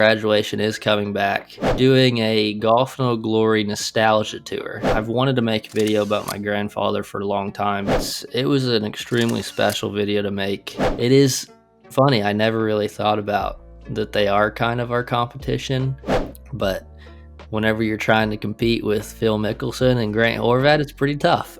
Graduation is coming back, doing a Golf No Glory nostalgia tour. I've wanted to make a video about my grandfather for a long time. It was an extremely special video to make. It is funny, I never really thought about that they are kind of our competition, but whenever you're trying to compete with Phil Mickelson and Grant Horvat, it's pretty tough.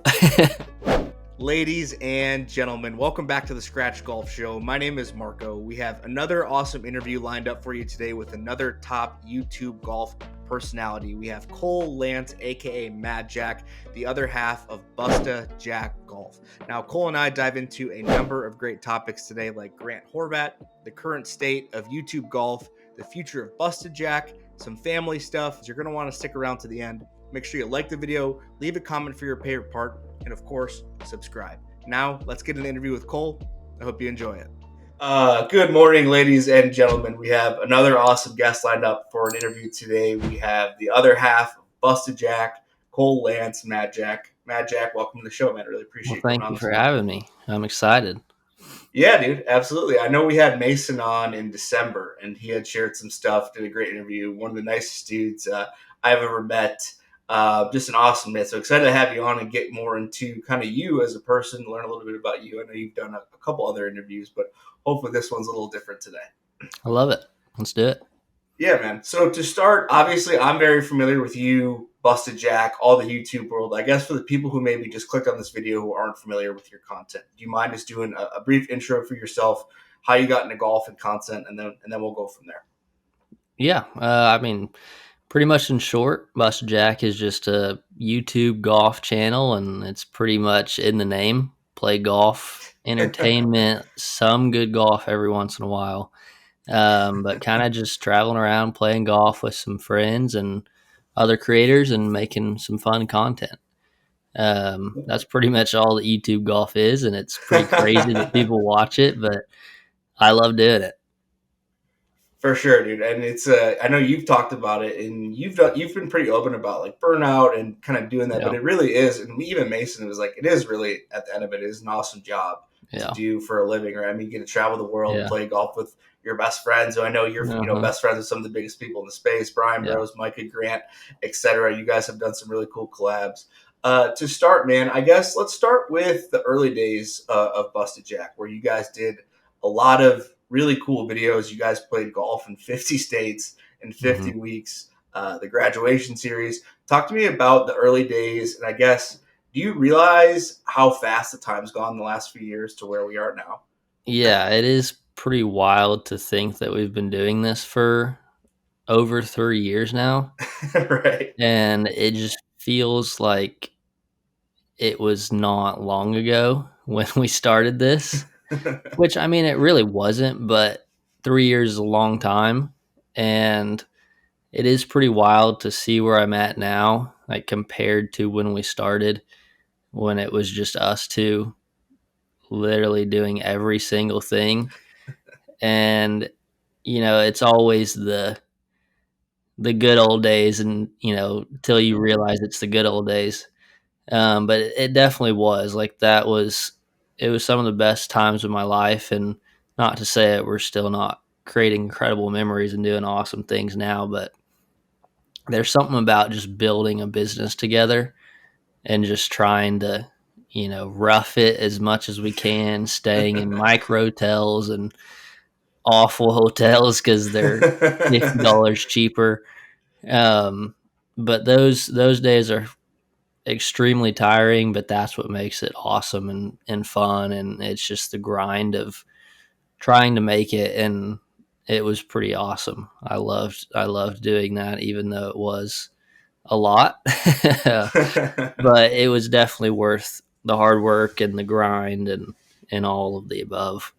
Ladies and gentlemen, welcome back to the Scratch Golf Show. My name is Marco. We have another awesome interview lined up for you today with another top YouTube golf personality. We have Cole Lance, aka MadJack, the other half of Bustajack Golf. Now, Cole and I dive into a number of great topics today, like Grant Horvat, the current state of YouTube golf, the future of Bustajack, some family stuff. You're going to want to stick around to the end. Make sure you like the video, leave a comment for your favorite part, and of course, subscribe. Now, let's get an interview with Cole. I hope you enjoy it. Good morning, ladies and gentlemen. We have another awesome guest lined up for an interview today. We have the other half of Bustajack, Cole Lance, MadJack. MadJack, welcome to the show, man. I really appreciate Thank you for having me. I'm excited. Yeah, dude, absolutely. I know we had Mason on in December, and he had shared some stuff, did a great interview. One of the nicest dudes I've ever met. Just an awesome man. So excited to have you on and get more into kind of you as a person, learn a little bit about you. I know you've done a couple other interviews, but hopefully this one's a little different today. I love it. Let's do it. Yeah, man. So to start, obviously, I'm very familiar with you, Bustajack, all the YouTube world. I guess for the people who maybe just clicked on this video who aren't familiar with your content, do you mind just doing a brief intro for yourself, how you got into golf and content, and then we'll go from there? Yeah, pretty much in short, Bustajack is just a YouTube golf channel, and it's pretty much in the name. Play golf, entertainment, some good golf every once in a while. But kind of just traveling around playing golf with some friends and other creators and making some fun content. That's pretty much all that YouTube golf is, and it's pretty crazy that people watch it, but I love doing it. For sure, dude. And it's I know you've talked about it, and you've been pretty open about like burnout and kind of doing that, but it really is. And even Mason was like, it is really at the end of it is an awesome job to do for a living, right? I mean, you get to travel the world and play golf with your best friends. So I know you're best friends with some of the biggest people in the space, Brian Rose, Micah Grant, etc. You guys have done some really cool collabs. To start, man, I guess let's start with the early days of Bustajack, where you guys did a lot of really cool videos. You guys played golf in 50 states in 50 weeks, the graduation series. Talk to me about the early days. And I guess, do you realize how fast the time's gone in the last few years to where we are now? Yeah, it is pretty wild to think that we've been doing this for over 3 years now. Right. And it just feels like it was not long ago when we started this. Which, I mean, it really wasn't, but 3 years is a long time, and it is pretty wild to see where I'm at now, like compared to when we started, when it was just us two literally doing every single thing. And, it's always the good old days, and, till you realize it's the good old days. But it definitely was like it was some of the best times of my life. And not to say that we're still not creating incredible memories and doing awesome things now, but there's something about just building a business together and just trying to, rough it as much as we can, staying in micro hotels and awful hotels because they're $50 cheaper. But those days are extremely tiring, but that's what makes it awesome and fun. And it's just the grind of trying to make it. And it was pretty awesome. I loved doing that, even though it was a lot, but it was definitely worth the hard work and the grind and all of the above.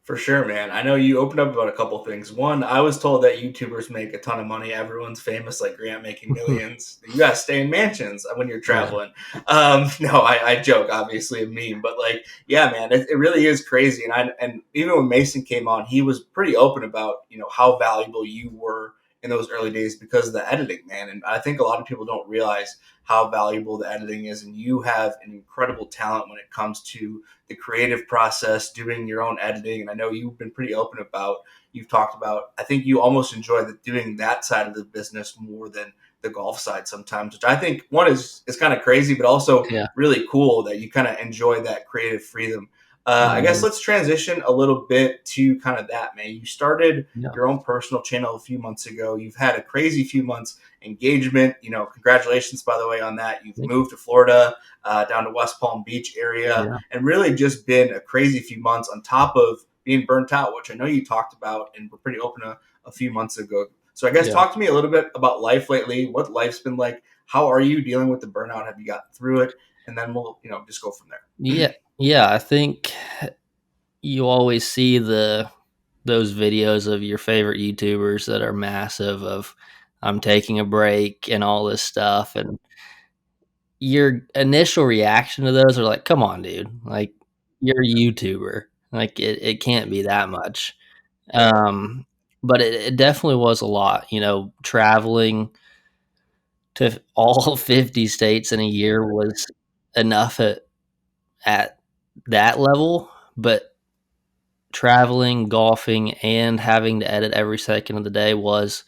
For sure, man. I know you opened up about a couple things. One, I was told that YouTubers make a ton of money. Everyone's famous, like Grant making millions. You gotta stay in mansions when you're traveling. No, I joke, obviously, a meme, but like, yeah, man, it really is crazy. And even when Mason came on, he was pretty open about how valuable you were in those early days because of the editing, man. And I think a lot of people don't realize how valuable the editing is. And you have an incredible talent when it comes to the creative process, doing your own editing. And I know you've been pretty open about, you've talked about, I think you almost enjoy doing that side of the business more than the golf side sometimes, which I think one is kind of crazy, but also Yeah. really cool that you kind of enjoy that creative freedom. I guess Mhm. let's transition a little bit to kind of that, man. You started Yeah. your own personal channel a few months ago. You've had a crazy few months engagement. Congratulations, by the way, on that. You've Thank you. moved to Florida, down to West Palm Beach area, Yeah. and really just been a crazy few months on top of being burnt out, which I know you talked about and were pretty open a few months ago. So I guess Yeah. talk to me a little bit about life lately, what life's been like. How are you dealing with the burnout? Have you gotten through it? And then we'll, just go from there. Yeah. Yeah. I think you always see those videos of your favorite YouTubers that are massive of I'm taking a break and all this stuff, and your initial reaction to those are like, "Come on, dude. Like, you're a YouTuber. Like, it can't be that much." Um, but it definitely was a lot, traveling to all 50 states in a year was enough at that level, but traveling, golfing, and having to edit every second of the day was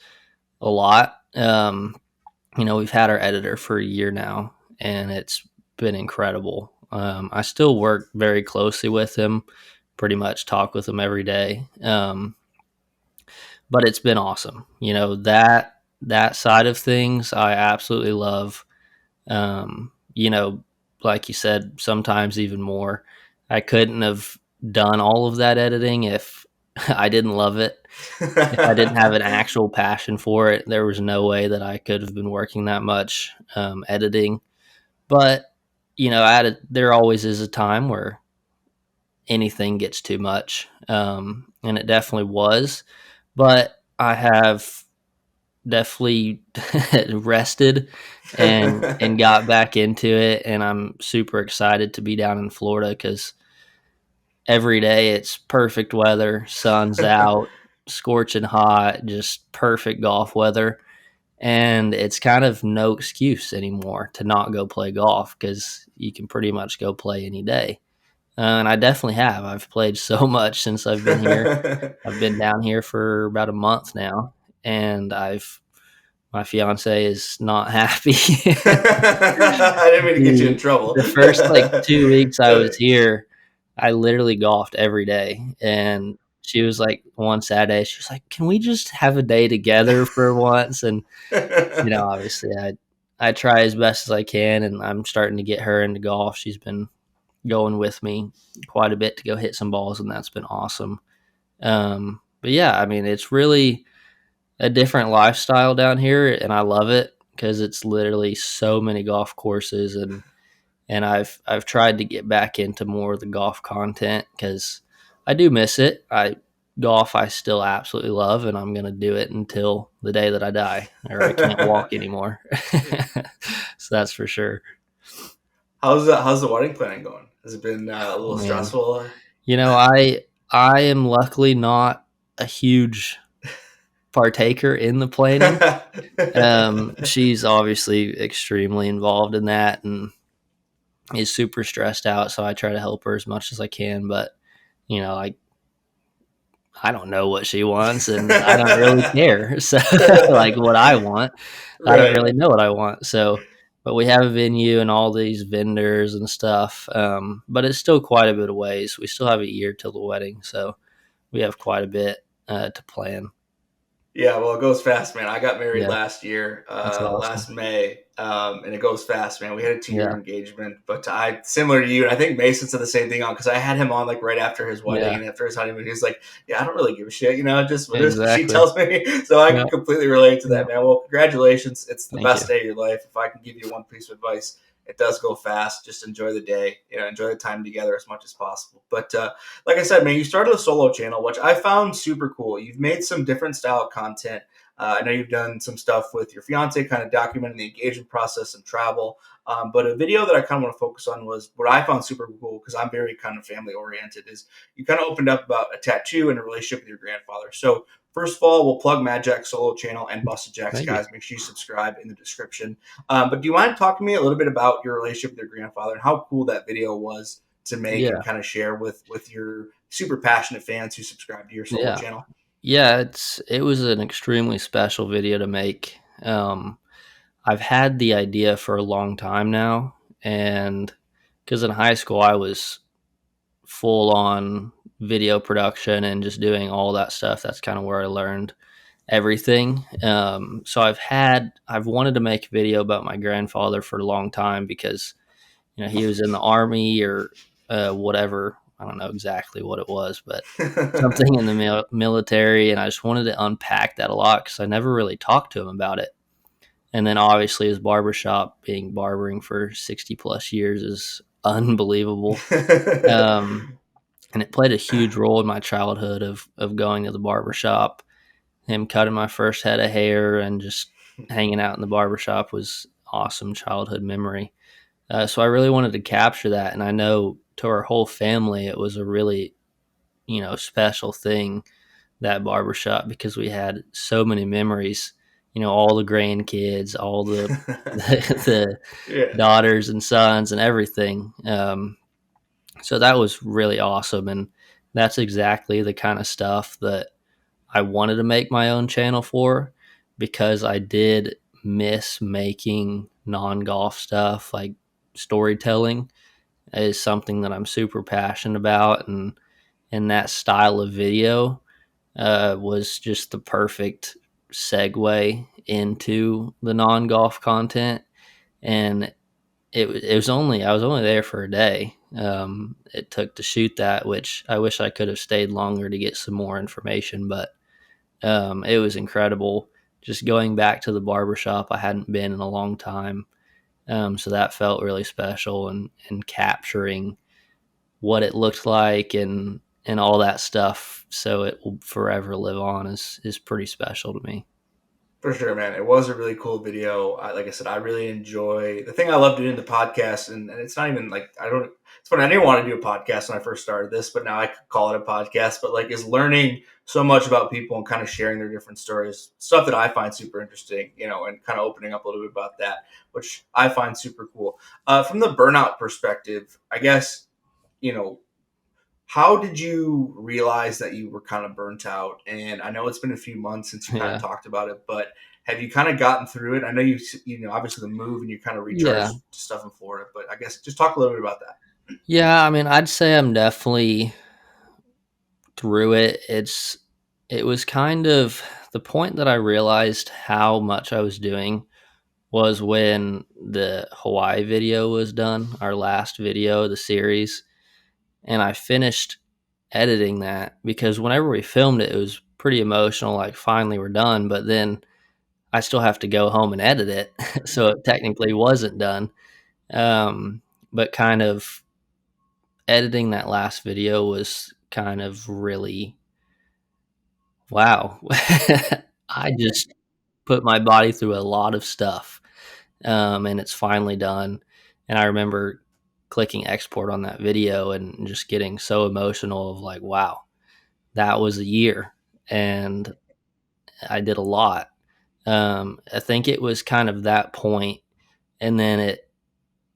a lot. We've had our editor for a year now, and it's been incredible. I still work very closely with him, pretty much talk with him every day. But it's been awesome. That side of things I absolutely love. Um, you know, like you said, sometimes even more. I couldn't have done all of that editing if I didn't love it. If I didn't have an actual passion for it, there was no way that I could have been working that much editing. But there always is a time where anything gets too much, and it definitely was. But I have definitely rested and got back into it, and I'm super excited to be down in Florida because every day it's perfect weather, sun's out, scorching hot, just perfect golf weather. And it's kind of no excuse anymore to not go play golf because you can pretty much go play any day. And I definitely have. I've played so much since I've been here. I've been down here for about a month now, and my fiance is not happy. I didn't mean to get you in trouble. The first, like, 2 weeks I was here, I literally golfed every day, and she was like one Saturday, she was like, "Can we just have a day together for once?" And, obviously, I try as best as I can, and I'm starting to get her into golf. She's been going with me quite a bit to go hit some balls, and that's been awesome. But yeah, I mean, it's really a different lifestyle down here, and I love it because it's literally so many golf courses, and I've tried to get back into more of the golf content because I do miss it. I still absolutely love, and I'm gonna do it until the day that I die or I can't walk anymore. So that's for sure. How's the wedding planning going? Has it been a Oh little man, stressful? I am luckily not a huge partaker in the planning. She's obviously extremely involved in that and is super stressed out. So I try to help her as much as I can. But you know, I don't know what she wants, and I don't really care. So like what I want, I don't Right. really know what I want. So, but we have a venue and all these vendors and stuff. But it's still quite a bit of ways. We still have a year till the wedding, so we have quite a bit to plan. Yeah, well, it goes fast, man. I got married Yeah, last year, that's awesome. last May, and it goes fast, man. We had a 2 year Yeah, engagement, but I similar to you, and I think Mason said the same thing on because I had him on like right after his wedding yeah, and after his honeymoon. He was like, "Yeah, I don't really give a shit, just what she exactly. tells me." So I Yeah, can completely relate to yeah. that, man. Well, congratulations! It's the Thank you. best day of your life. If I can give you one piece of advice, it does go fast. Just enjoy the day, enjoy the time together as much as possible. But like I said, man, you started a solo channel, which I found super cool. You've made some different style of content. I know you've done some stuff with your fiance, kind of documenting the engagement process and travel. But a video that I kind of want to focus on was what I found super cool because I'm very kind of family oriented. Is you kind of opened up about a tattoo and a relationship with your grandfather. So First of all, we'll plug MadJack's solo channel and Bustajack's, Thank you. guys. Make sure you subscribe in the description. But do you mind talking to me a little bit about your relationship with your grandfather and how cool that video was to make and Yeah, kind of share with your super passionate fans who subscribe to your solo yeah, channel? yeah. It was an extremely special video to make. I've had the idea for a long time now, and because in high school I was full on video production and just doing all that stuff. That's kind of where I learned everything. So I've wanted to make a video about my grandfather for a long time because he was in the army or whatever. I don't know exactly what it was, but something in the military, and I just wanted to unpack that a lot because I never really talked to him about it. And then obviously his barbershop, being barbering for 60 plus years, is unbelievable. Um, and it played a huge role in my childhood of going to the barbershop. Him cutting my first head of hair and just hanging out in the barbershop was awesome childhood memory. So I really wanted to capture that, and I know to our whole family it was a really special thing, that barbershop, because we had so many memories. All the grandkids, all the the Yeah, daughters and sons and everything. So that was really awesome, and that's exactly the kind of stuff that I wanted to make my own channel for, because I did miss making non-golf stuff. Like storytelling is something that I'm super passionate about, and that style of video was just the perfect segue into the non-golf content. And it was only I was only there for a day. It took to shoot that, which I wish I could have stayed longer to get some more information, but it was incredible. Just going back to the barbershop, I hadn't been in a long time, so that felt really special, and capturing what it looked like and all that stuff, so it will forever live on, is pretty special to me. for sure, man. It was a really cool video. Like I said, I really enjoy the thing I love doing the podcast, and it's not even like I don't. It's funny. I didn't want to do a podcast when I first started this, but now I could call it a podcast. But like, is learning so much about people and kind of sharing their different stories, stuff that I find super interesting, and kind of opening up a little bit about that, which I find super cool. From the burnout perspective, I guess you know how did you realize that you were kind of burnt out? And I know it's been a few months since you kind of Yeah, talked about it, but have you kind of gotten through it? I know obviously the move and you kind of yeah, recharged stuff in Florida, but I guess just talk a little bit about that. yeah. I mean, I'd say I'm definitely through it. It was kind of the point that I realized how much I was doing was when the Hawaii video was done, our last video of the series, and I finished editing that, because whenever we filmed it, it was pretty emotional. Like finally we're done, but then I still have to go home and edit it, so it technically wasn't done. Um, but kind of editing that last video was kind of really wow. I just put my body through a lot of stuff, and it's finally done. And I remember clicking export on that video and just getting so emotional of like, wow, that was a year, and I did a lot. I think it was kind of that point, and then it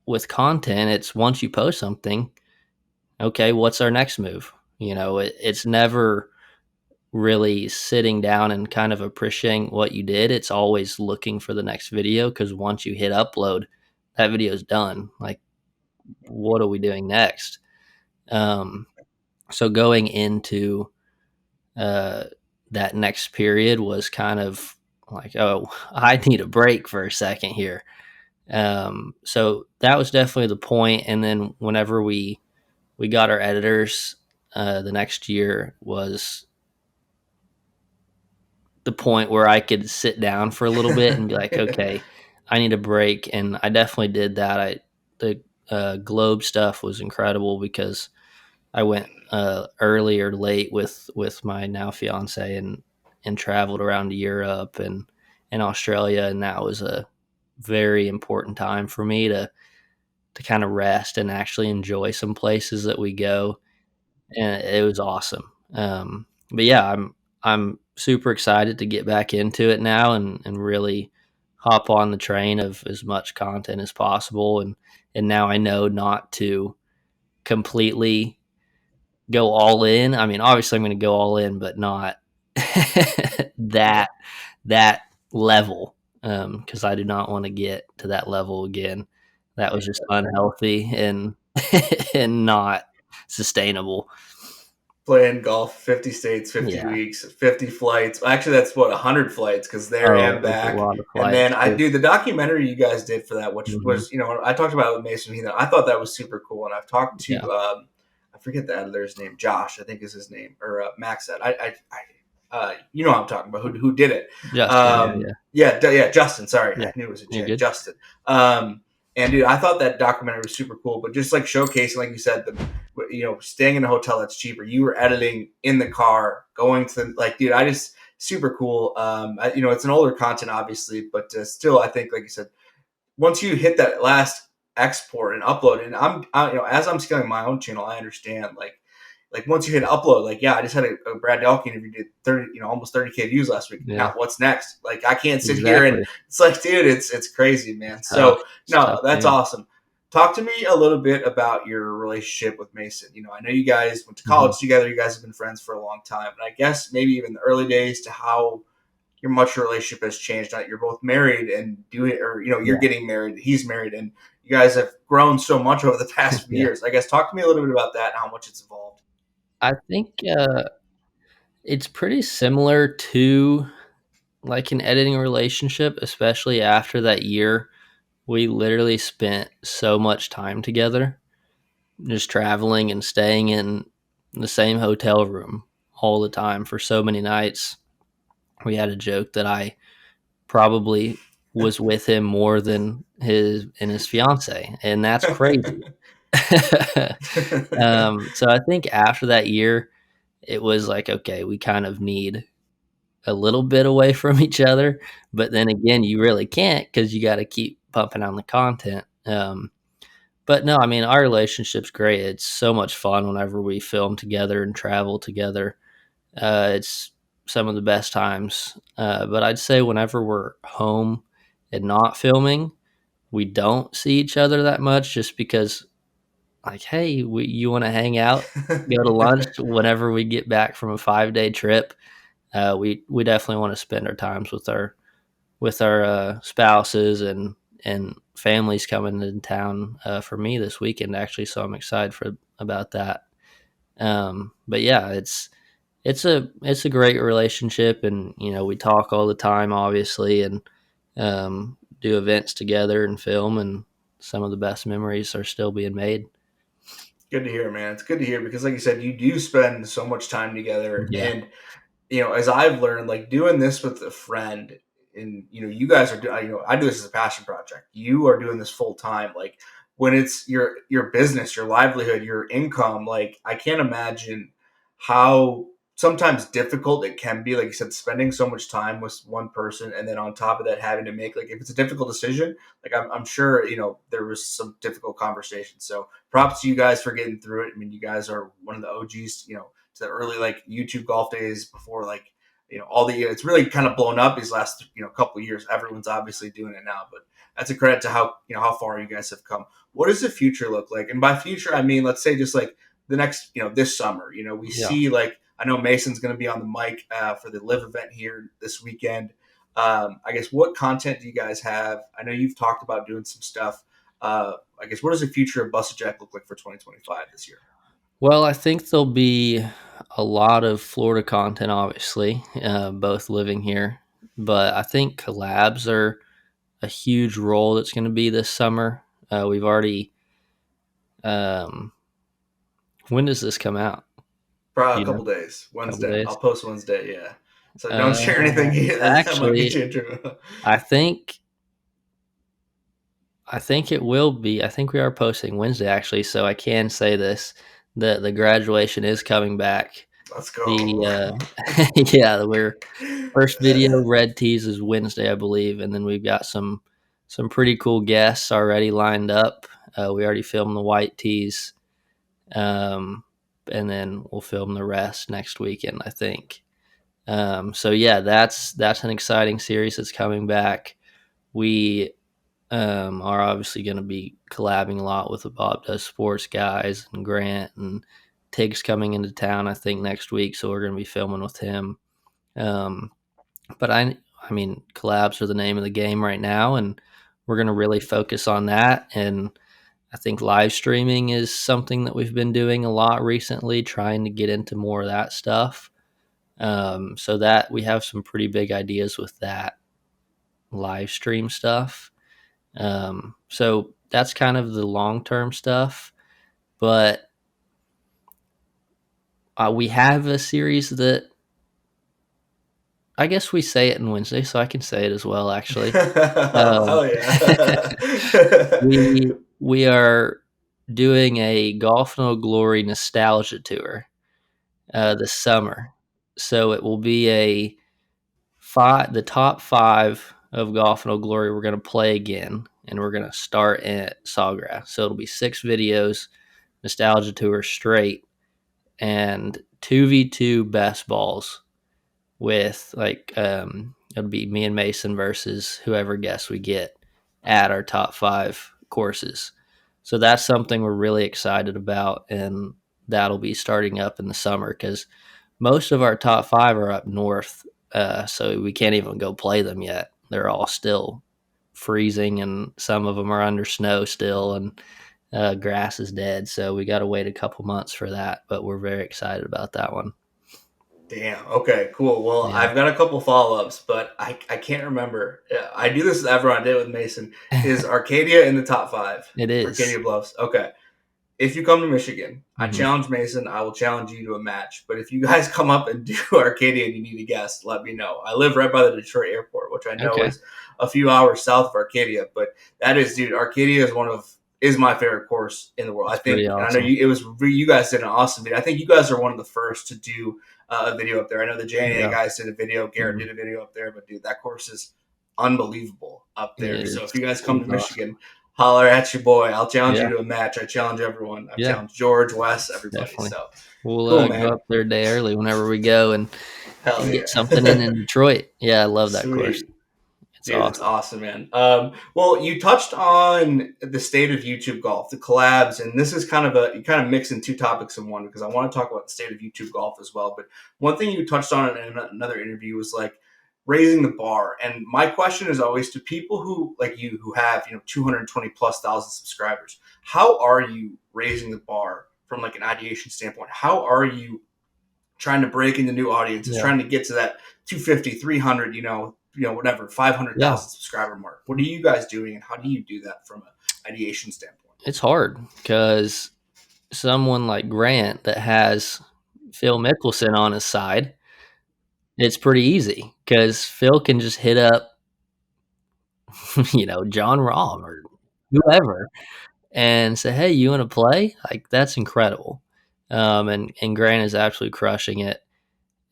with content, it's once you post something, okay, what's our next move? It's never really sitting down and kind of appreciating what you did. It's always looking for the next video, because once you hit upload, that video is done. Like, what are we doing next? Um, so going into uh, that next period was kind of like, oh, I need a break for a second here. So that was definitely the point. And then whenever we got our editors, the next year was the point where I could sit down for a little bit and be like, okay, I need a break. And I definitely did that. The Globe stuff was incredible, because I went early or late with my now fiance, and traveled around to Europe and Australia, and that was a very important time for me to kind of rest and actually enjoy some places that we go, and it was awesome. But yeah, I'm super excited to get back into it now and really hop on the train of as much content as possible. And now I know not to completely go all in. I mean, obviously I'm going to go all in, but not that that level, because I do not want to get to that level again. That was just unhealthy and and not sustainable. Playing golf, 50 states, 50 Yeah. weeks, 50 flights. Actually, that's what 100 flights because there Oh, and it was a back. lot of And flights then I too. do the documentary you guys did for that, which Hmm. was, I talked about it with Mason Heathen. I thought that was super cool. And I've talked to, Yeah. I forget the editor's name, Josh, I think is his name, or Max said. You know what I'm talking about, who did it. Justin. Yeah. Yeah. Yeah, Justin. Sorry, Yeah. I knew it was a You're J. good. Justin. And dude, I thought that documentary was super cool, but just like showcasing, like you said, staying in a hotel that's cheaper. You were editing in the car, going to like, dude, I just super cool. It's an older content, obviously, but still, I think, like you said, once you hit that last export and upload, and as I'm scaling my own channel, I understand like once you hit upload, like yeah, I just had a Brad Delke interview, did 30, almost 30K views last week. Yeah. Now what's next? Like I can't sit here and Exactly. it's like, dude, it's crazy, man. It's tough. So It's no, tough that's game. awesome. Talk to me a little bit about your relationship with Mason. I know you guys went to Hmm. college together. You guys have been friends for a long time, and I guess maybe even the early days to how your much your relationship has changed. Now you're both married and you're Yeah. getting married. He's married, and you guys have grown so much over the past few Yeah. years. I guess talk to me a little bit about that and how much it's evolved. I think it's pretty similar to like an editing relationship, especially after that year. We literally spent so much time together, just traveling and staying in the same hotel room all the time for so many nights. We had a joke that I probably was with him more than his fiance, and that's crazy. So I think after that year, it was like, okay, we kind of need a little bit away from each other, but then again, you really can't because you got to keep pumping on the content. But no, I mean, our relationship's great. It's so much fun whenever we film together and travel together. It's some of the best times. But I'd say whenever we're home and not filming, we don't see each other that much just because, like, hey, you want to hang out, go to lunch whenever we get back from a 5 day trip. We definitely want to spend our times with our spouses and families coming in town for me this weekend actually, so I'm excited for about that. But yeah, it's a great relationship, and we talk all the time, obviously, and do events together and film, and some of the best memories are still being made. Good to hear, man. It's good to hear because, like you said, you do spend so much time together, Yeah, and as I've learned, like doing this with a friend, and you guys are doing, I do this as a passion project. You are doing this full time. Like when it's your business, your livelihood, your income. Like I can't imagine how sometimes difficult it can be. Like you said, spending so much time with one person, and then on top of that, having to make like if it's a difficult decision. Like I'm sure there was some difficult conversations. So props to you guys for getting through it. I mean, you guys are one of the OGs. To the early like YouTube golf days before like all the it's really kind of blown up these last couple of years. Everyone's obviously doing it now, but that's a credit to how how far you guys have come. What does the future look like? And by future, I mean let's say just like the next this summer. We yeah. see like I know Mason's going to be on the mic for the live event here this weekend. I guess what content do you guys have? I know you've talked about doing some stuff. I guess what does the future of Bustajack look like for 2025 this year? Well, I think there'll be a lot of Florida content, obviously, both living here. But I think collabs are a huge role that's going to be this summer. We've already. Um, when does this come out? Probably Do a you know? couple days. A couple Wednesday. days. I'll post Wednesday. Yeah. So don't Uh, share anything that might be Actually, too true. I think I think it will be. I think we are posting Wednesday, actually, so I can say this: the graduation is coming back. Let's The go. yeah, we're first video red tees is Wednesday, I believe, and then we've got some pretty cool guests already lined up. We already filmed the white tees, um, and then we'll film the rest next weekend, I think. So yeah, that's an exciting series that's coming back. We are obviously going to be collabing a lot with the Bob Does Sports guys and Grant, and Tig's coming into town I think next week, so we're going to be filming with him. Um, but I mean, collabs are the name of the game right now, and we're going to really focus on that. And I think live streaming is something that we've been doing a lot recently, trying to get into more of that stuff. So that we have some pretty big ideas with that live stream stuff. So that's kind of the long term stuff. But we have a series that I guess we say it in Wednesday, so I can say it as well. Actually, um, Hell yeah. we are doing a Golf No Glory nostalgia tour this summer. So it will be the top five of Golf No Glory. We're going to play again, and we're going to start at Sawgrass. So it'll be 6 videos, nostalgia tour straight, and 2v2 best balls with it'll be me and Mason versus whoever guests we get at our top five courses. So that's something we're really excited about, and that'll be starting up in the summer because most of our top five are up north, so we can't even go play them yet. They're all still freezing, and some of them are under snow still, and grass is dead. So we got to wait a couple months for that, but we're very excited about that one. Damn. Okay. Cool. Well, Yeah, I've got a couple follow ups, but I can't remember. I do this with everyone. I did it with Mason. Is Arcadia in the top five? it is. Arcadia Bluffs. Okay. If you come to Michigan, I Hmm. challenge Mason. I will challenge you to a match. But if you guys come up and do Arcadia and you need a guest, let me know. I live right by the Detroit airport, which I know Okay. is a few hours south of Arcadia. But that is, dude, Arcadia is my favorite course in the world. I It's pretty think, and I know awesome. you guys did an awesome video. I think you guys are one of the first to do a video up there. I know the JNA Yeah. guys did a video. Garrett Mhm. did a video up there. But dude, that course is unbelievable up there. So if It's you guys come to it's awesome. Michigan, holler at your boy. I'll challenge you Yeah. to a match. I challenge everyone. I've Yeah. challenged George, Wes, everybody. Definitely. So We'll cool, go man. up there a day early whenever we go and Hell get something in yeah. Detroit. Yeah, I love that course. Sweet. It's Dude, it's awesome. awesome, man. Well, you touched on the state of YouTube golf, the collabs, and this is you kind of mixing two topics in one because I want to talk about the state of YouTube golf as well. But one thing you touched on in another interview was like raising the bar. And my question is always to people who like you who have 220 plus thousand subscribers, how are you raising the bar from like an ideation standpoint? How are you trying to break into new audiences, Yeah. trying to get to that 250, 300, whatever, Yeah. 500,000 subscriber mark. What are you guys doing and how do you do that from an ideation standpoint? It's hard because someone like Grant that has Phil Mickelson on his side, it's pretty easy because Phil can just hit up, John Rahm or whoever and say, "Hey, you want to play?" Like that's incredible. And Grant is absolutely crushing it,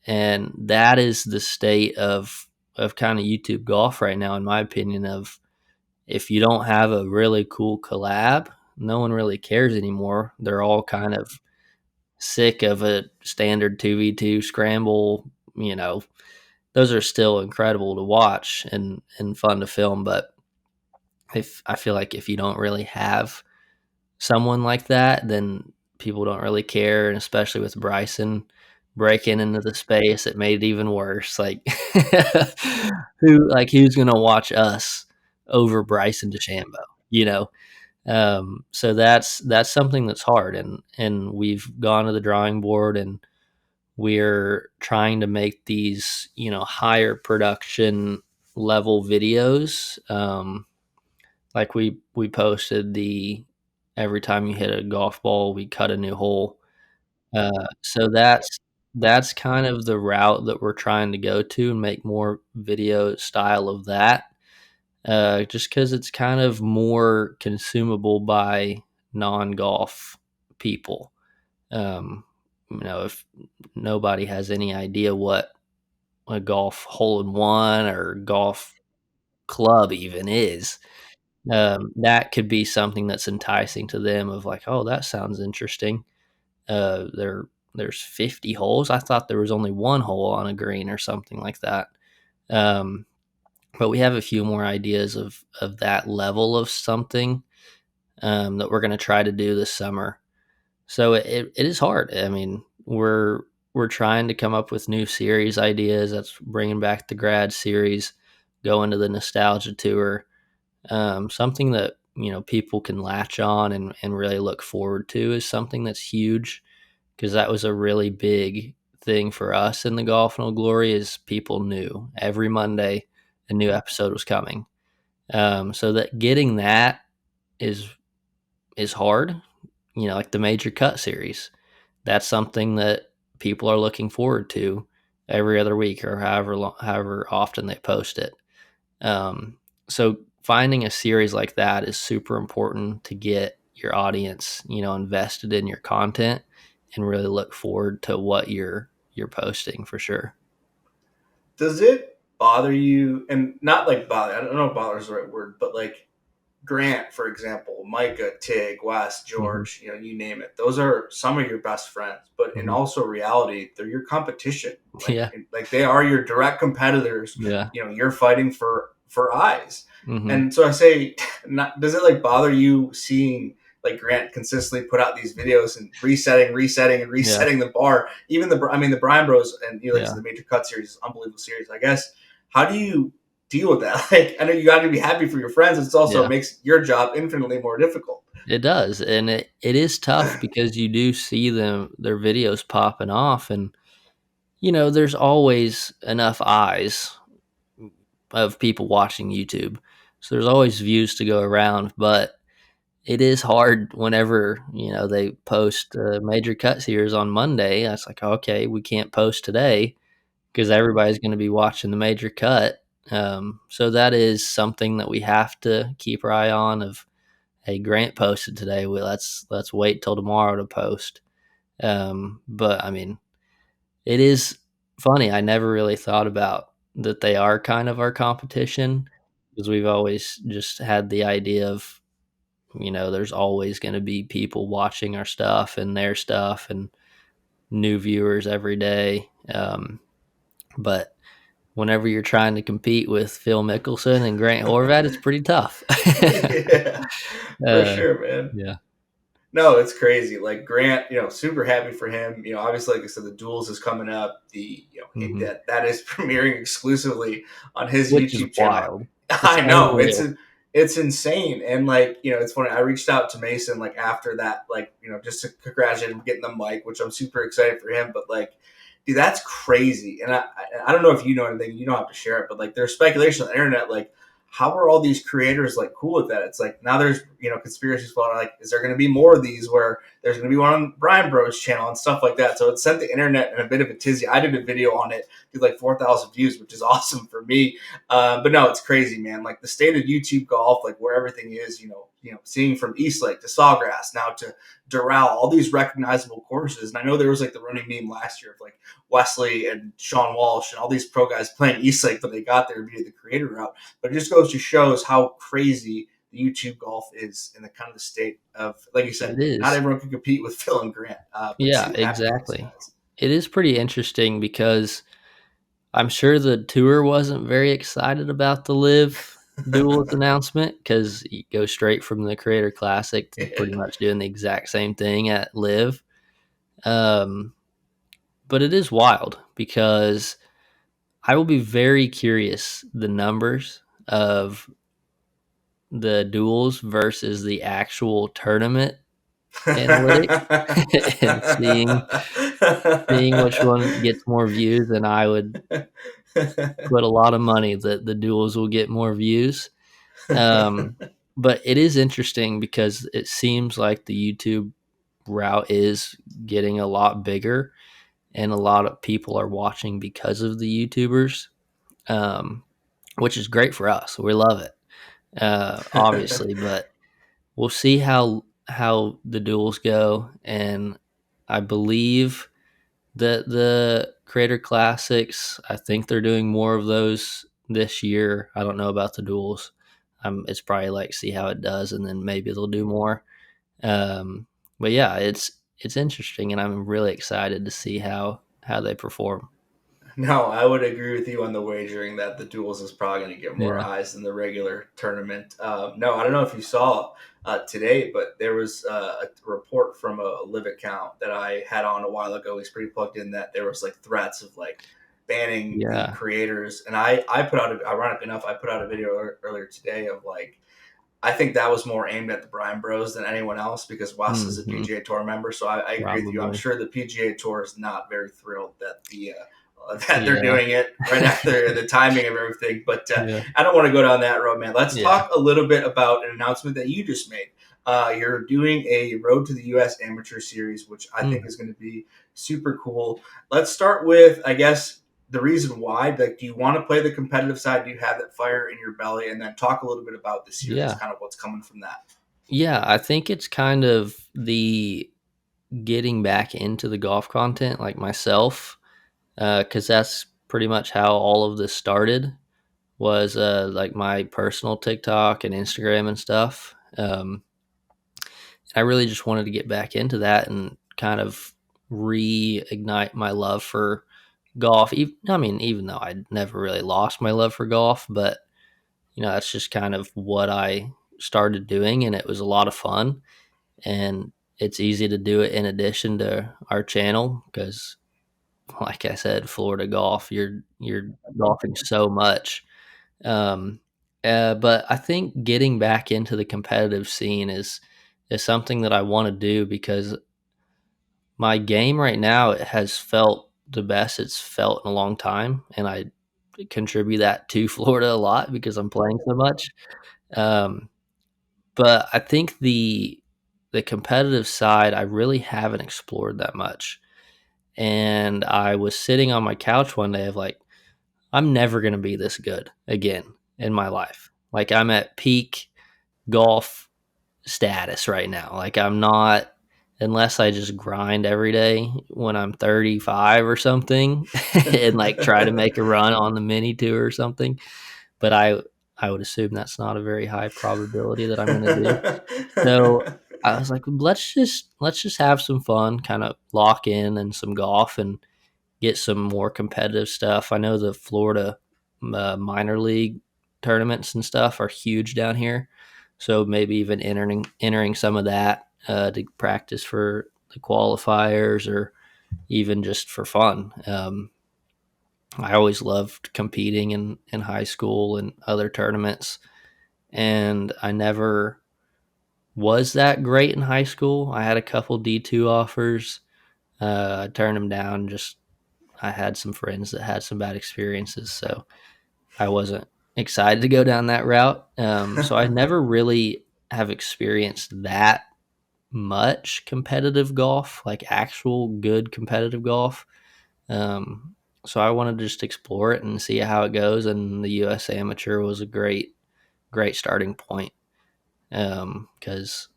and that is the state of kind of YouTube golf right now, in my opinion. Of if you don't have a really cool collab, no one really cares anymore. They're all kind of sick of a standard 2v2 scramble. Those are still incredible to watch and fun to film, but if I feel like if you don't really have someone like that, then people don't really care. And especially with Bryson breaking into the space, it made it even worse. Like, who's gonna watch us over Bryson DeChambeau? You know. So that's something that's hard, and we've gone to the drawing board, and we're trying to make these higher production level videos. Like we posted the every time you hit a golf ball, we cut a new hole. So that's kind of the route that we're trying to go to and make more video style of that. Just because it's kind of more consumable by non golf people. If nobody has any idea what a golf hole in one or golf club even is, that could be something that's enticing to them of like, oh, that sounds interesting. They're there's 50 holes. I thought there was only one hole on a green or something like that. Um, but we have a few more ideas of that level of something that we're going to try to do this summer. So it is hard. I mean, we're trying to come up with new series ideas. That's bringing back the grad series, going to the nostalgia tour, something that people can latch on and really look forward to is something that's huge, because that was a really big thing for us in the Golf No Glory. Is people knew every Monday a new episode was coming. So that getting that is is hard. Like the Major Cut series, that's something that people are looking forward to every other week or however often they post it. So finding a series like that is super important to get your audience, invested in your content and really look forward to what you're posting for sure. Does it bother you? And not like bother, I don't know if bother is the right word, but like Grant, for example, Micah, Tig, Wes, Hmm. George, you name it. Those are some of your best friends, but in Hmm. also reality, they're your competition. Yeah. Like they are your direct competitors. Yeah. You're fighting for eyes. Hmm. And so I say, not, does it like bother you seeing like Grant consistently put out these videos and resetting and Yeah. resetting the bar? Even the Brian Bros and like I Yeah. said, the Major Cut series is an unbelievable series. I guess, how do you deal with that? Like, I know you got to be happy for your friends. It's also Yeah. makes your job infinitely more difficult. It does. And it is tough because you do see their videos popping off, and there's always enough eyes of people watching YouTube. So there's always views to go around, but it is hard whenever, they post Major Cut series on Monday. That's like, okay, we can't post today because everybody's going to be watching the Major Cut. So that is something that we have to keep our eye on. Of, hey, Grant posted today. Well, let's wait till tomorrow to post. But I mean, it is funny. I never really thought about that they are kind of our competition, because we've always just had the idea of, there's always going to be people watching our stuff and their stuff and new viewers every day. But whenever you're trying to compete with Phil Mickelson and Grant Horvat, it's pretty tough. Yeah, for uh, sure, man. yeah. No, it's crazy. Like Grant, super happy for him. Obviously, like I said, the duels is coming up. Hmm. That is premiering exclusively on his Which is YouTube channel. wild. It's I know unreal. it's insane, and like it's funny. I reached out to Mason like after that, like just to congratulate him getting the mic, which I'm super excited for him. But like, dude, that's crazy. And I don't know if you know anything. You don't have to share it, but like there's speculation on the internet, like how are all these creators like cool with that? It's like now there's conspiracies floating. Like, is there going to be more of these where there's going to be one on Brian Bros channel and stuff like that? So it sent the internet in a bit of a tizzy. I did a video on it, did like 4,000 views, which is awesome for me. But no, it's crazy, man. Like the state of YouTube golf, like where everything is, seeing from East Lake to Sawgrass now to Doral, all these recognizable courses. And I know there was like the running meme last year of like Wesley and Sean Walsh and all these pro guys playing East Lake, but they got there via the creator route. But it just goes to shows how crazy the YouTube golf is in the kind of the state of, like you said, It not is. everyone can compete with Phil and Grant, but Yeah, happy for those exactly. guys. It is pretty interesting because I'm sure the tour wasn't very excited about the Live Duels announcement, because you go straight from the Creator Classic to pretty Yeah. much doing the exact same thing at Live. Um, but it is wild because I will be very curious the numbers of the duels versus the actual tournament analytics and seeing which one gets more views. And I would put a lot of money that the duels will get more views. Um, but it is interesting because it seems like the YouTube route is getting a lot bigger, and a lot of people are watching because of the YouTubers, um, which is great for us. We love it, obviously, but we'll see how the duels go. And I believe the Creator Classics, I think they're doing more of those this year. I don't know about the duels. It's probably like see how it does, and then maybe they'll do more. Um, but yeah, it's interesting, and I'm really excited to see how they perform. No, I would agree with you on the wagering that the duels is probably going to get more Yeah. eyes than the regular tournament. No, I don't know if you saw today, but there was a report from a live account that I had on a while ago. He's pretty plugged in that there was like threats of like banning the Yeah. creators, and I put out, ironic enough, I put out a video earlier today of like I think that was more aimed at the Bryan Bros than anyone else because Wes is a Hmm. PGA Tour member. So I agree with you. I'm Probably. sure the PGA Tour is not very thrilled that that they're Yeah. doing it right after the timing of everything. But Yeah. I don't want to go down that road, man. Let's Yeah. talk a little bit about an announcement that you just made. You're doing a Road to the U.S. Amateur Series, which I think Mm. is going to be super cool. Let's start with, I guess, the reason why. Like, do you want to play the competitive side? Do you have that fire in your belly? And then talk a little bit about the series, Yeah. kind of what's coming from that. Yeah. I think it's kind of the getting back into the golf content like myself, because that's pretty much how all of this started was like my personal TikTok and Instagram and stuff. I really just wanted to get back into that and kind of reignite my love for golf. I mean, even though I never really lost my love for golf, but that's just kind of what I started doing, and it was a lot of fun. And it's easy to do it in addition to our channel because, like I said, Florida golf, you're golfing so much. Um, but I think getting back into the competitive scene is something that I want to do because my game right now it has felt the best it's felt in a long time, and I contribute that to Florida a lot because I'm playing so much. Um, but I think the competitive side I really haven't explored that much. And I was sitting on my couch one day of like, I'm never gonna be this good again in my life. Like I'm at peak golf status right now. Like I'm not unless I just grind every day when I'm 35 or something and like try to make a run on the mini tour or something. But I would assume that's not a very high probability that I'm gonna do. So I was like, let's just have some fun, kind of lock in and some golf and get some more competitive stuff. I know the Florida minor league tournaments and stuff are huge down here, so maybe even entering some of that to practice for the qualifiers or even just for fun. I always loved competing in high school and other tournaments, and I never was that great in high school. I had a couple D2 offers. I turned them down. Just I had some friends that had some bad experiences, so I wasn't excited to go down that route. So I never really have experienced that much competitive golf, like actual good competitive golf. Um, so I wanted to just explore it and see how it goes. And the U.S. Amateur was a great starting point because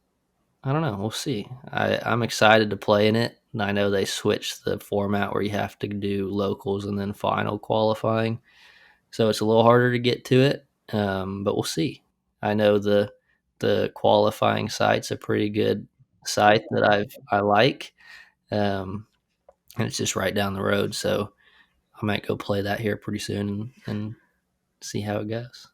I don't know. We'll see. I'm excited to play in it. And I know they switched the format where you have to do locals and then final qualifying. So it's a little harder to get to it. But we'll see. I know the qualifying site's a pretty good site that I like. And it's just right down the road. So I might go play that here pretty soon and see how it goes.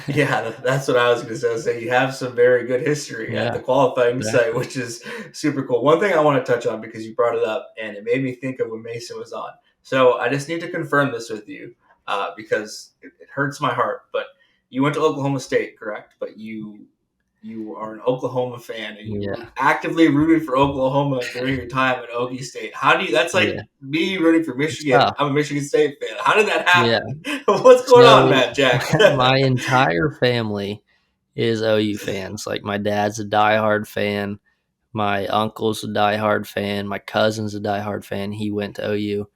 Yeah, that's what I was going to say. You have some very good history at Yeah, the qualifying site, exactly. which is super cool. One thing I want to touch on because you brought it up and it made me think of when Mason was on. So I just need to confirm this with you because it hurts my heart. But you went to Oklahoma State, correct? But you are an Oklahoma fan and you Yeah, actively rooted for Oklahoma during your time at Okie State. How do you? That's like yeah. me rooting for It's Michigan. tough. I'm a Michigan State fan. How did that Yeah. happen? What's going on, So Matt Jack? my entire family is OU fans. Like my dad's a diehard fan. My uncle's a diehard fan. My cousin's a diehard fan. He went to OU.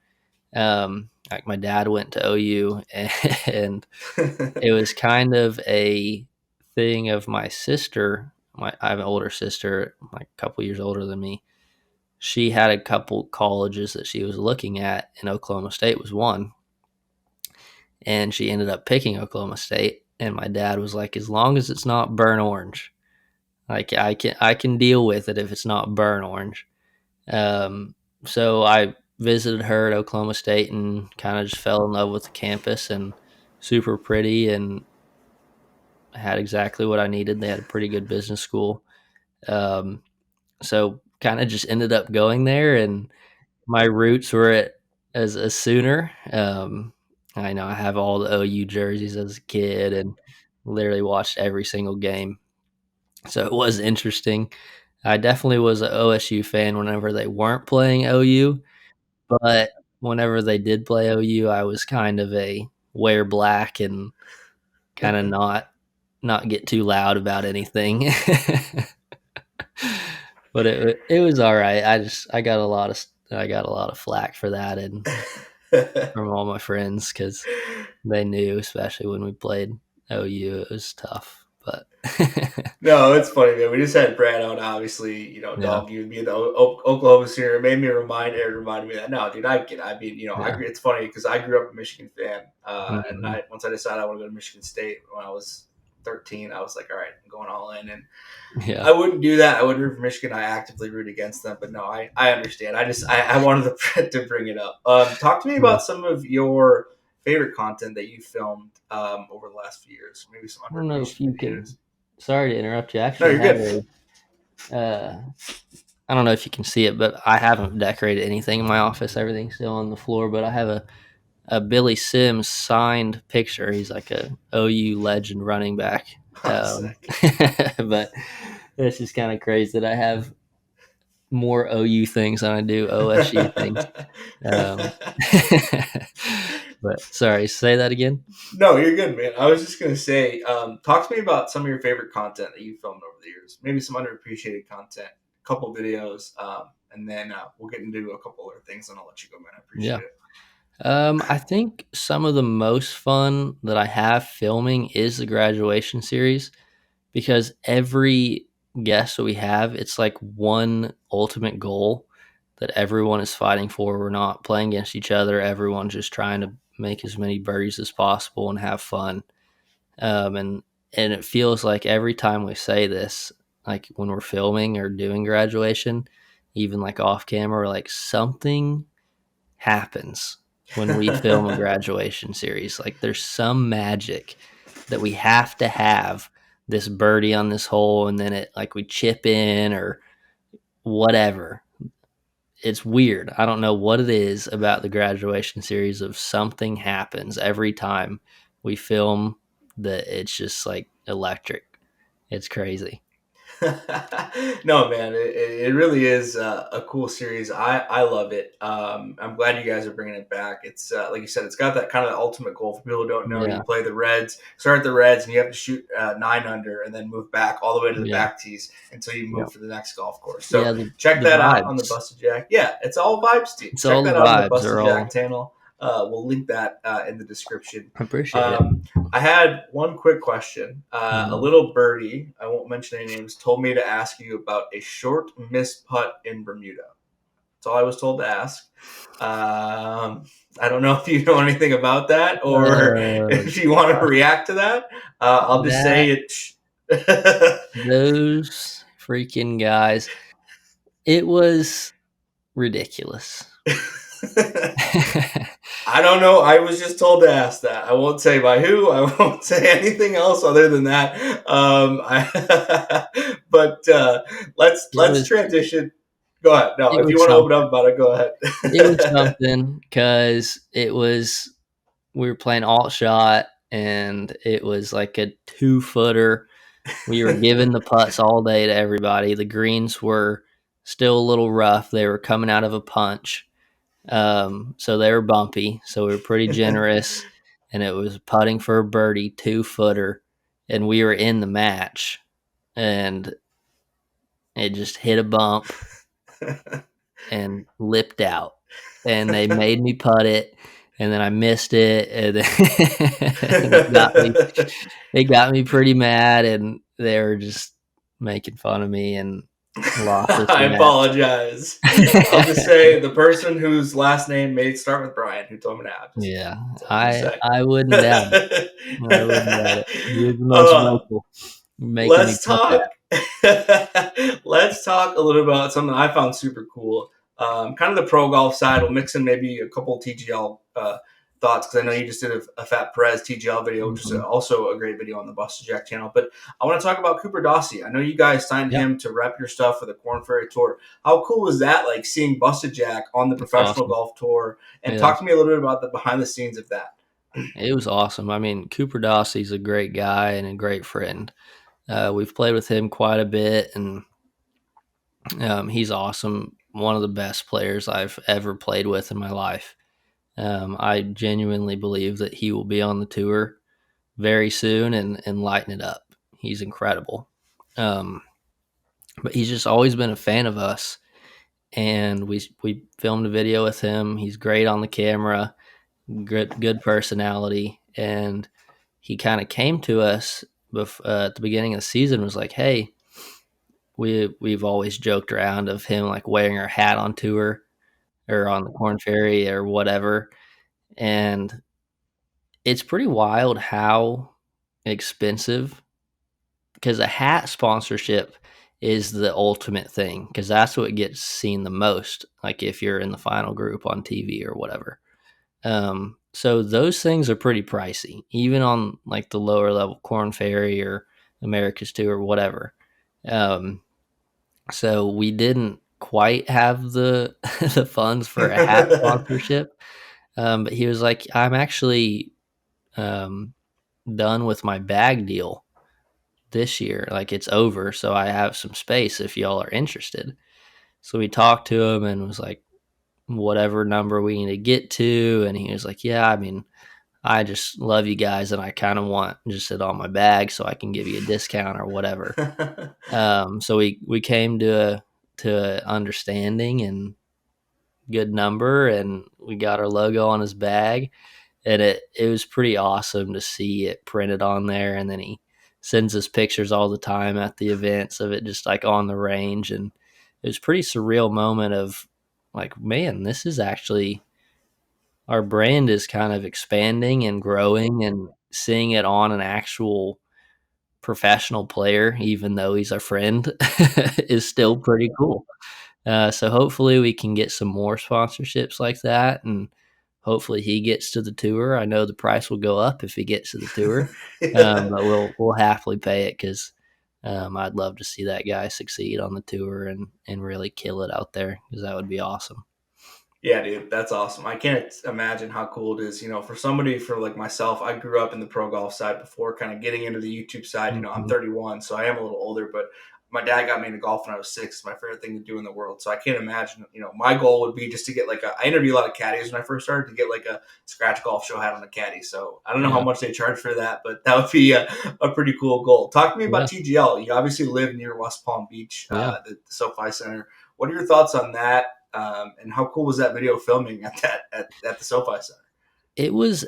Like my dad went to OU, and it was kind of a thing of my sister. I have an older sister, like a couple years older than me. She had a couple colleges that she was looking at, and Oklahoma State was one. And she ended up picking Oklahoma State. And my dad was like, as long as it's not burnt orange, like I can deal with it if it's not burnt orange. Um, so I visited her at Oklahoma State and kind of just fell in love with the campus, and super pretty, and had exactly what I needed. They had a pretty good business school. Um, so kind of just ended up going there, and my roots were as a Sooner. I know I have all the OU jerseys as a kid and literally watched every single game. So it was interesting. I definitely was an OSU fan whenever they weren't playing OU, but whenever they did play OU, I was kind of a wear black and kind of not get too loud about anything. But it was all right. I got a lot of flack for that, and from all my friends, because they knew, especially when we played OU, it was tough. But No, it's funny, man. We just had Brad out, obviously, yeah, dog, you being the Oklahoma Sooner. It made me reminded me that. No, dude, I get it. I mean, yeah, it's funny because I grew up a Michigan fan. And hmm once I decided I want to go to Michigan State when I was 13, I was like, all right, I'm going all in. And yeah, I wouldn't do that. I wouldn't root for Michigan. I actively root against them. But no, I understand. I wanted to bring it up. Talk to me yeah. about some of your favorite content that you filmed over the last few years. Maybe some I don't know if you underappreciated videos. can. Sorry to interrupt you. I No, actually you're have good. I don't know if you can see it, but I haven't decorated anything in my office. Everything's still on the floor, but I have a Billy Sims signed picture. He's like a OU legend running back. Oh, sick. But it's just kind of crazy that I have more OU things than I do OSU things. Um, but sorry, say that again. No, you're good, man. I was just gonna say, talk to me about some of your favorite content that you filmed over the years. Maybe some underappreciated content, a couple videos, and then we'll get into a couple other things, and I'll let you go, man. I Yeah. appreciate it. I think some of the most fun that I have filming is the graduation series, because every guest that we have, it's like one ultimate goal that everyone is fighting for. We're not playing against each other. Everyone's just trying to make as many birdies as possible and have fun. And it feels like every time we say this, like when we're filming or doing graduation, even like off camera, like something happens when we film a graduation series. Like there's some magic that we have to have this birdie on this hole, and then it like we chip in or whatever. It's weird. I don't know what it is about the graduation series of something happens every time we film that it's just like electric. It's crazy. No, man, it really is a cool series. I love it. I'm glad you guys are bringing it back. It's like you said, it's got that kind of ultimate goal. For people who don't know, you Yeah. play the Reds, start the Reds, and you have to shoot 9 under, and then move back all the way to the Yeah. back tees until you Yeah. move to the next golf course. So Yeah. check The that out on the vibes. Bustajack. Yeah, it's all vibes, team. It's Check all the that out on the vibes are Bustajack all. channel. We'll link that in the description. I appreciate it. Um, I had one quick question. A Mhm. little birdie, I won't mention any names, told me to ask you about a short missed putt in Bermuda. That's all I was told to ask. I don't know if you know anything about that or Uh, if you want to react to that. I'll just that say it. those freaking guys, it was ridiculous. I don't know. I was just told to ask that. I won't say by who. I won't say anything else other than that. But it let's was transition. Go ahead. No, it if you was want to open something. up about it, go It was ahead. something because it was we were playing alt shot, and it was like a 2 footer. We were giving the putts all day to everybody. The greens were still a little rough. They were coming out of a punch. So they were bumpy. So we were pretty generous, and it was putting for a birdie 2 footer, and we were in the match, and it just hit a bump and lipped out, and they made me putt it, and then I missed it, and, and it got me pretty mad, and they were just making fun of me and lost this I match. apologize. I'll just say the person whose last name may start with Brian who told me that. Yeah, That's all I'm gonna say. I wouldn't doubt it. I wouldn't doubt it. He was the most uh, vocal, making me let's putt talk. that. Let's talk a little about something I found super cool. kind of the pro golf side. We'll mix in maybe a couple TGL thoughts because I know you just did a Fat Perez TGL video, which is Mhm. also a great video on the Bustajack channel. But I want to talk about Cooper Dossie. I know you guys signed Yeah, him to rep your stuff for the Corn Ferry Tour. How cool was that? Like seeing Bustajack on the it's professional awesome. golf tour, and Yeah, talk to me a little bit about the behind the scenes of that. it was awesome. I mean, Cooper Dossie's a great guy and a great friend. We've played with him quite a bit, and he's awesome. One of the best players I've ever played with in my life. I genuinely believe that he will be on the tour very soon and lighten it up. He's incredible. Um, but he's just always been a fan of us, and we filmed a video with him. He's great on the camera, good personality, and he kind of came to us at the beginning of the season. Was like, hey, we've always joked around of him like wearing our hat on tour or on the Corn Ferry or whatever, and it's pretty wild how expensive, because a hat sponsorship is the ultimate thing because that's what gets seen the most, like if you're in the final group on TV or whatever. So those things are pretty pricey, even on like the lower level Corn Ferry or America's Tour or whatever. Um, so we didn't quite have the the funds for a hat sponsorship. But he was like, I'm actually um, done with my bag deal this year. Like it's over, so I have some space if y'all are interested. So we talked to him and was like, whatever number we need to get to. And he was like, yeah, I mean, I just love you guys and I kind of want just it on my bag so I can give you a discount or whatever. So we came to a understanding and good number, and we got our logo on his bag, and it was pretty awesome to see it printed on there. And then he sends us pictures all the time at the events of it just like on the range, and it was a pretty surreal moment of like, man, this is actually, our brand is kind of expanding and growing, and seeing it on an actual professional player, even though he's our friend, is still pretty cool. So hopefully we can get some more sponsorships like that, and hopefully he gets to the tour. I know the price will go up if he gets to the tour, but we'll happily pay it because I'd love to see that guy succeed on the tour and really kill it out there, because that would be awesome. Yeah, dude, that's awesome. I can't imagine how cool it is. You know, for somebody for like myself, I grew up in the pro golf side before kind of getting into the YouTube side. You know, I'm Mhm. 31, so I am a little older, but my dad got me into golf when I was 6. It's my favorite thing to do in the world. So I can't imagine, you know, my goal would be just to get like I interview a lot of caddies when I first started, to get like a scratch golf show hat on a caddy. So I don't know how Yeah, much they charge for that, but that would be a pretty cool goal. Talk to me about yeah, TGL. You obviously live near West Palm Beach, yeah. the SoFi Center. What are your thoughts on that? And how cool was that video filming at the SoFi Center? It was.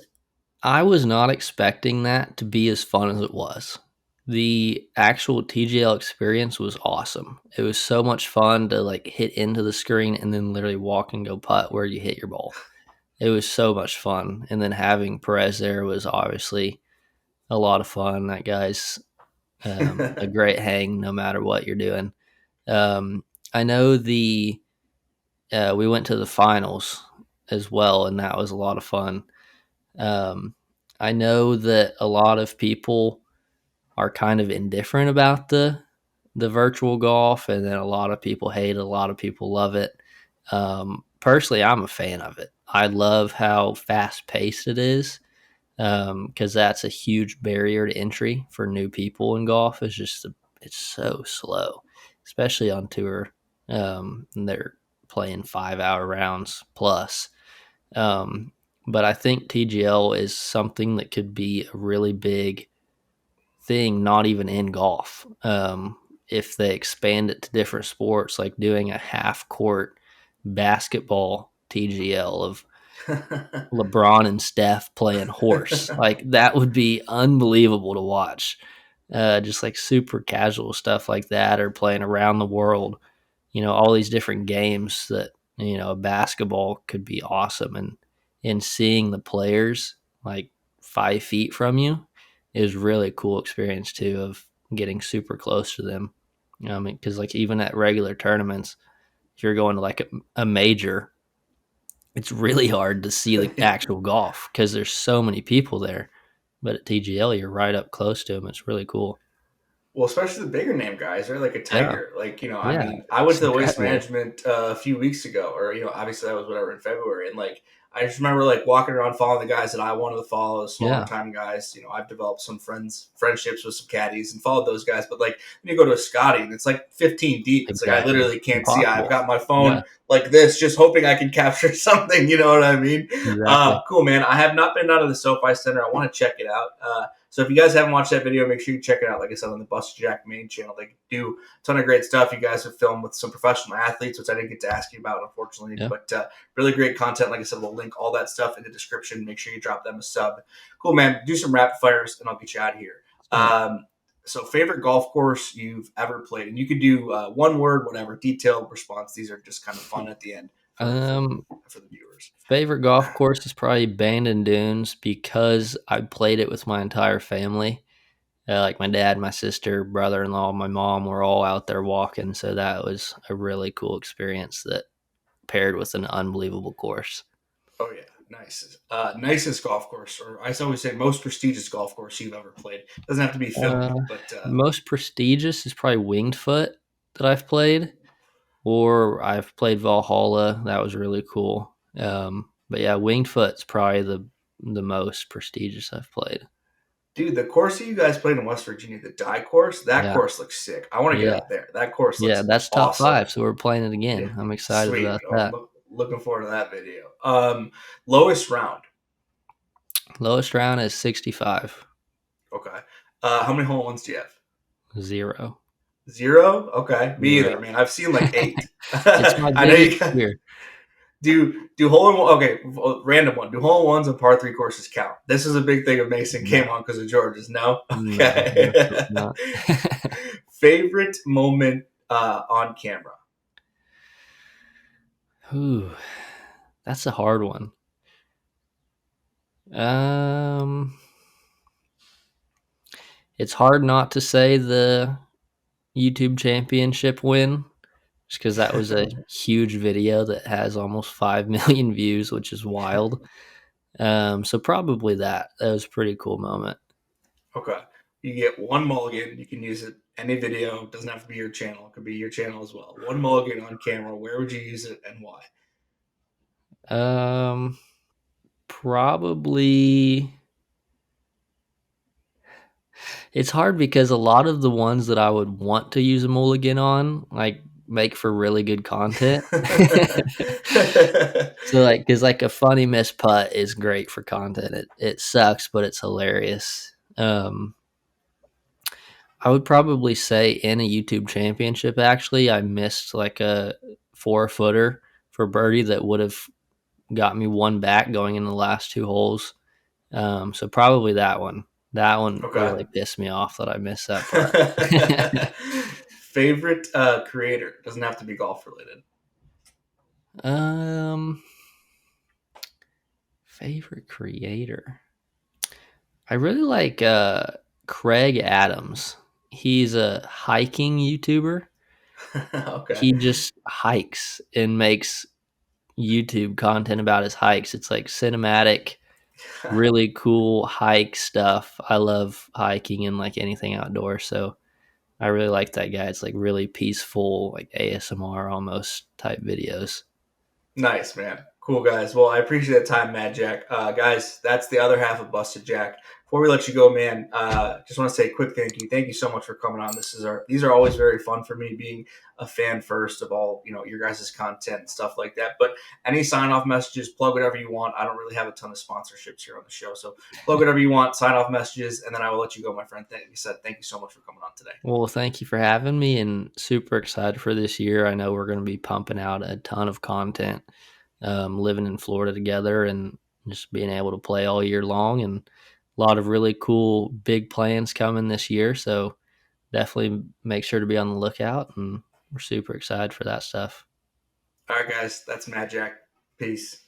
I was not expecting that to be as fun as it was. The actual TGL experience was awesome. It was so much fun to like hit into the screen and then literally walk and go putt where you hit your ball. It was so much fun. And then having Perez there was obviously a lot of fun. That guy's a great hang no matter what you're doing. Um, I know we went to the finals as well, and that was a lot of fun. Um, I know that a lot of people are kind of indifferent about the virtual golf, and then a lot of people hate it, a lot of people love it. Personally, I'm a fan of it. I love how fast paced it is, because that's a huge barrier to entry for new people in golf. It's so slow, especially on tour. And they're playing 5 hour rounds plus. Um, but I think TGL is something that could be a really big thing, not even in golf. If they expand it to different sports, like doing a half court basketball TGL of LeBron and Steph playing horse, like that would be unbelievable to watch. Just like super casual stuff like that, or playing around the world, all these different games that, basketball could be awesome. And seeing the players like 5 feet from you is really cool experience too, of getting super close to them. Because like even at regular tournaments, if you're going to like a major, it's really hard to see the actual golf because there's so many people there. But at TGL, you're right up close to them. It's really cool. Well, especially the bigger name guys, right? Like a Yeah, Tiger. Like, I yeah, mean, I went it's to the Waste incredible. Management a few weeks ago, or, obviously that was whatever in February. And like, I just remember like walking around following the guys that I wanted to follow, smaller Yeah, time guys. I've developed some friendships with some caddies and followed those guys. But like, when you go to a Scotty and it's like 15 deep, it's like I exactly. literally can't see. I've Impossible. got my Yeah, phone like this, just hoping I can capture something. You know what I mean? exactly. Cool, man. I have not been down to the SoFi Center. I want to check it out. So if you guys haven't watched that video, make sure you check it out. Like I said, on the Bustajack main channel, they do a ton of great stuff. You guys have filmed with some professional athletes, which I didn't get to ask you about, unfortunately. Yeah. But really great content. Like I said, we'll link all that stuff in the description. Make sure you drop them a sub. Cool, man. Do some rapid fires, and I'll get you out of here. So, So favorite golf course you've ever played, and you could do one word, whatever, detailed response. These are just kind of fun at the end for the viewers. favorite golf course is probably Bandon Dunes because I played it with my entire family. Like my dad, my sister, brother-in-law, my mom were all out there walking, so that was a really cool experience that paired with an unbelievable course. Oh yeah, nice. Nicest golf course, or I always say most prestigious golf course you've ever played. Doesn't have to be Uh, filmed, but Most prestigious is probably Winged Foot that I've played, or I've played Valhalla. That was really cool. But yeah, Winged Foot's probably the most prestigious I've played. dude, the course that you guys played in West Virginia, the die course, that Yeah, course looks sick. I want to get yeah, out there. That course yeah. looks That's top awesome. five, so we're playing it Yeah, again. I'm excited sweet. about I'm that. looking forward to that video. Lowest round. Lowest round is 65. Okay. How many hole ones do you have? 0. Zero. Okay, me 0. either, man. I've seen like 8. It's my I know biggest you got. fear. Do hole in one? Okay, random one. Do hole in ones and par three courses count? This is a big thing. If Mason No, came on because of George's. No. no, Okay. absolutely not. Favorite moment on camera. Ooh, that's a hard one. Um, it's hard not to say the YouTube championship win, just because that was a huge video that has almost 5 million views, which is wild. So probably that. That was a pretty cool moment. Okay. You get one mulligan. You can use it any video. It doesn't have to be your channel. It could be your channel as well. One mulligan on camera. Where would you use it and why? Um, Probably it's hard because a lot of the ones that I would want to use a mulligan on, like, make for really good content. So, like, because like a funny missed putt is great for content. It sucks, but it's hilarious. I would probably say in a YouTube championship, actually, I missed like a 4-footer for birdie that would have got me one back going in the last 2 holes. So probably that one. That one Okay. really pissed me off that I missed that putt. Favorite creator doesn't have to be golf related. um, Favorite creator. I really like Craig Adams. He's a hiking YouTuber. Okay. He just hikes and makes YouTube content about his hikes. It's like cinematic, really cool hike stuff. I love hiking and like anything outdoors. So I really like that guy. It's like really peaceful, like ASMR almost type videos. Nice, man. Cool, guys. Well, I appreciate the time, MadJack. Guys, that's the other half of Bustajack. Before we let you go, man, just want to say a quick thank you. Thank you so much for coming on. These are always very fun for me, being a fan first of all, your guys' content and stuff like that. But any sign off messages, plug whatever you want. I don't really have a ton of sponsorships here on the show, so plug whatever you want, sign off messages, and then I will let you go, my friend. Thank you so much for coming on today. Well, thank you for having me and super excited for this year. I know we're going to be pumping out a ton of content, living in Florida together and just being able to play all year long, and a lot of really cool big plans coming this year. So definitely make sure to be on the lookout, and we're super excited for that stuff. All right, guys, that's MadJack. Peace.